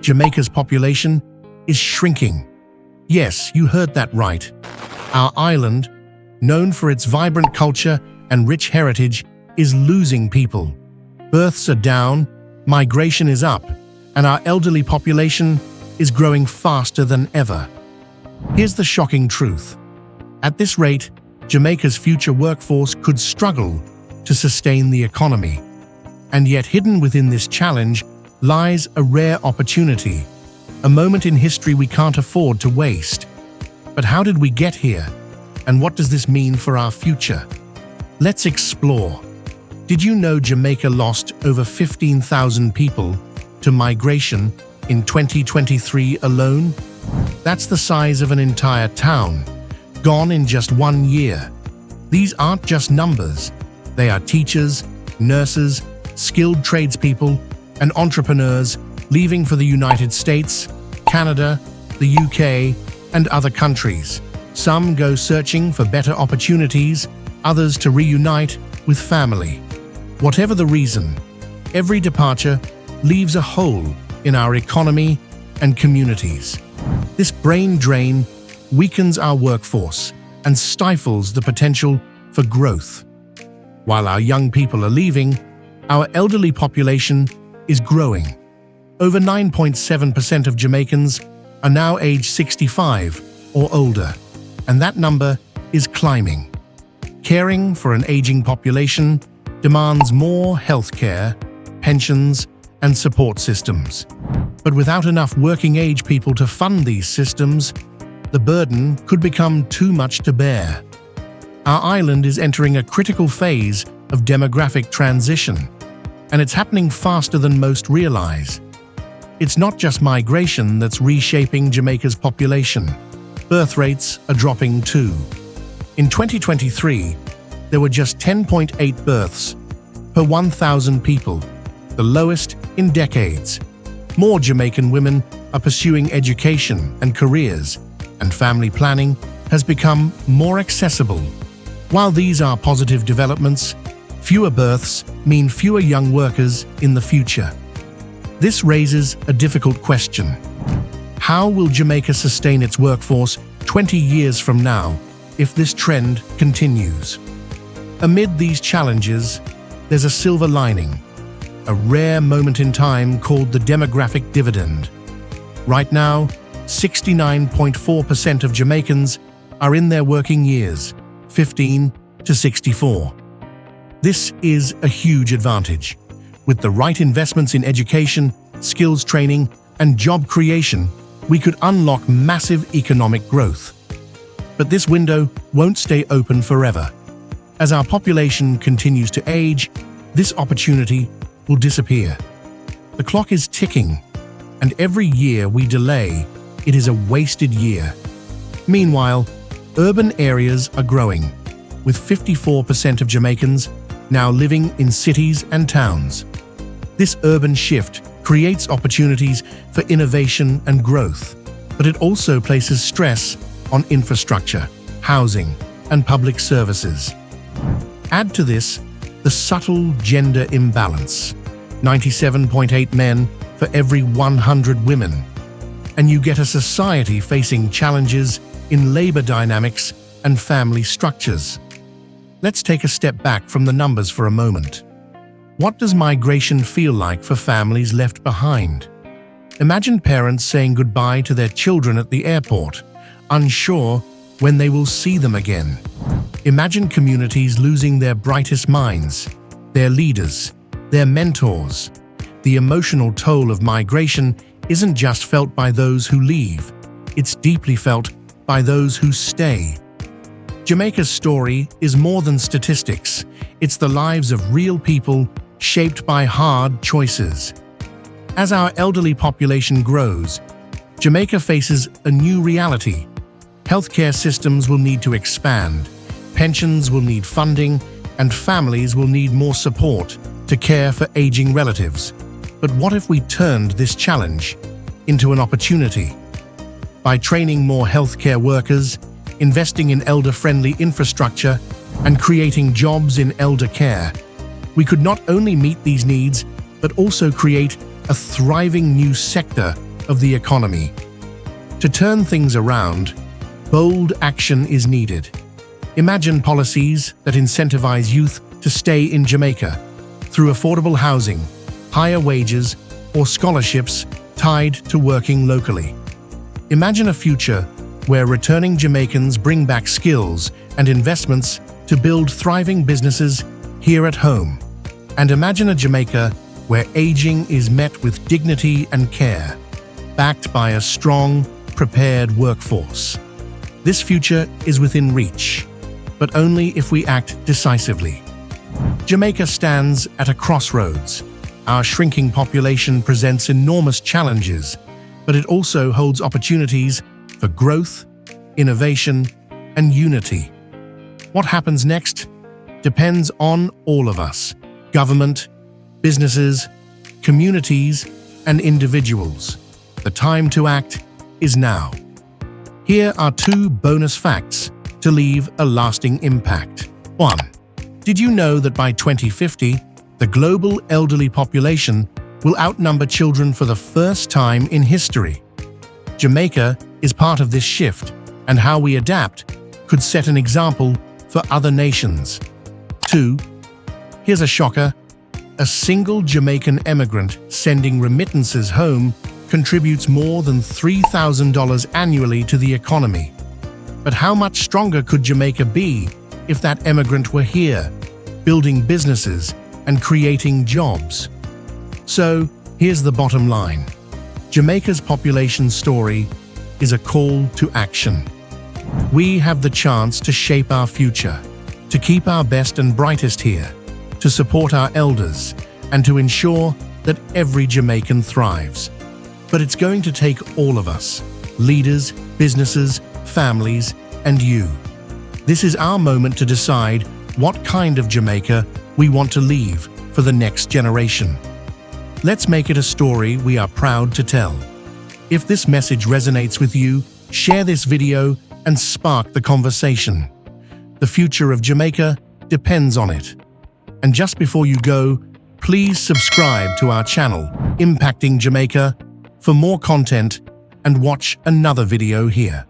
Jamaica's population is shrinking. Yes, you heard that right. Our island, known for its vibrant culture and rich heritage, is losing people. Births are down, migration is up, and our elderly population is growing faster than ever. Here's the shocking truth. At this rate, Jamaica's future workforce could struggle to sustain the economy. And yet hidden within this challenge lies a rare opportunity, a moment in history we can't afford to waste. But how did we get here? And what does this mean for our future? Let's explore. Did you know Jamaica lost over 15,000 people to migration in 2023 alone? That's the size of an entire town, gone in just 1 year. These aren't just numbers. They are teachers, nurses, skilled tradespeople, and entrepreneurs leaving for the United States, Canada, the UK, and other countries. Some go searching for better opportunities, others to reunite with family. Whatever the reason, every departure leaves a hole in our economy and communities. This brain drain weakens our workforce and stifles the potential for growth. While our young people are leaving, our elderly population is growing. Over 9.7% of Jamaicans are now aged 65 or older, and that number is climbing. Caring for an aging population demands more healthcare, pensions, and support systems. But without enough working-age people to fund these systems, the burden could become too much to bear. Our island is entering a critical phase of demographic transition, and it's happening faster than most realize. It's not just migration that's reshaping Jamaica's population. Birth rates are dropping too. In 2023, there were just 10.8 births per 1,000 people, the lowest in decades. More Jamaican women are pursuing education and careers, and family planning has become more accessible. While these are positive developments, fewer births mean fewer young workers in the future. This raises a difficult question. How will Jamaica sustain its workforce 20 years from now if this trend continues? Amid these challenges, there's a silver lining, a rare moment in time called the demographic dividend. Right now, 69.4% of Jamaicans are in their working years, 15 to 64. This is a huge advantage. With the right investments in education, skills training, and job creation, we could unlock massive economic growth. But this window won't stay open forever. As our population continues to age, this opportunity will disappear. The clock is ticking, and every year we delay, it is a wasted year. Meanwhile, urban areas are growing, with 54% of Jamaicans now living in cities and towns. This urban shift creates opportunities for innovation and growth, but it also places stress on infrastructure, housing, and public services. Add to this the subtle gender imbalance, 97.8 men for every 100 women, and you get a society facing challenges in labor dynamics and family structures. Let's take a step back from the numbers for a moment. What does migration feel like for families left behind? Imagine parents saying goodbye to their children at the airport, unsure when they will see them again. Imagine communities losing their brightest minds, their leaders, their mentors. The emotional toll of migration isn't just felt by those who leave, it's deeply felt by those who stay. Jamaica's story is more than statistics. It's the lives of real people shaped by hard choices. As our elderly population grows, Jamaica faces a new reality. Healthcare systems will need to expand, pensions will need funding, and families will need more support to care for aging relatives. But what if we turned this challenge into an opportunity? By training more healthcare workers, investing in elder-friendly infrastructure, and creating jobs in elder care, we could not only meet these needs, but also create a thriving new sector of the economy. To turn things around, bold action is needed. Imagine policies that incentivize youth to stay in Jamaica through affordable housing, higher wages, or scholarships tied to working locally. Imagine a future where returning Jamaicans bring back skills and investments to build thriving businesses here at home. And imagine a Jamaica where aging is met with dignity and care, backed by a strong, prepared workforce. This future is within reach, but only if we act decisively. Jamaica stands at a crossroads. Our shrinking population presents enormous challenges, but it also holds opportunities for growth, innovation, and unity. What happens next depends on all of us: government, businesses, communities, and individuals. The time to act is now. Here are 2 bonus facts to leave a lasting impact. 1. Did you know that by 2050, the global elderly population will outnumber children for the first time in history? Jamaica is part of this shift, and how we adapt could set an example for other nations. 2. Here's a shocker. A single Jamaican emigrant sending remittances home contributes more than $3,000 annually to the economy. But how much stronger could Jamaica be if that emigrant were here, building businesses and creating jobs? So, here's the bottom line. Jamaica's population story is a call to action. We have the chance to shape our future, to keep our best and brightest here, to support our elders, and to ensure that every Jamaican thrives. But it's going to take all of us, leaders, businesses, families, and you. This is our moment to decide what kind of Jamaica we want to leave for the next generation. Let's make it a story we are proud to tell. If this message resonates with you, share this video and spark the conversation. The future of Jamaica depends on it. And just before you go, please subscribe to our channel, Impacting Jamaica, for more content, and watch another video here.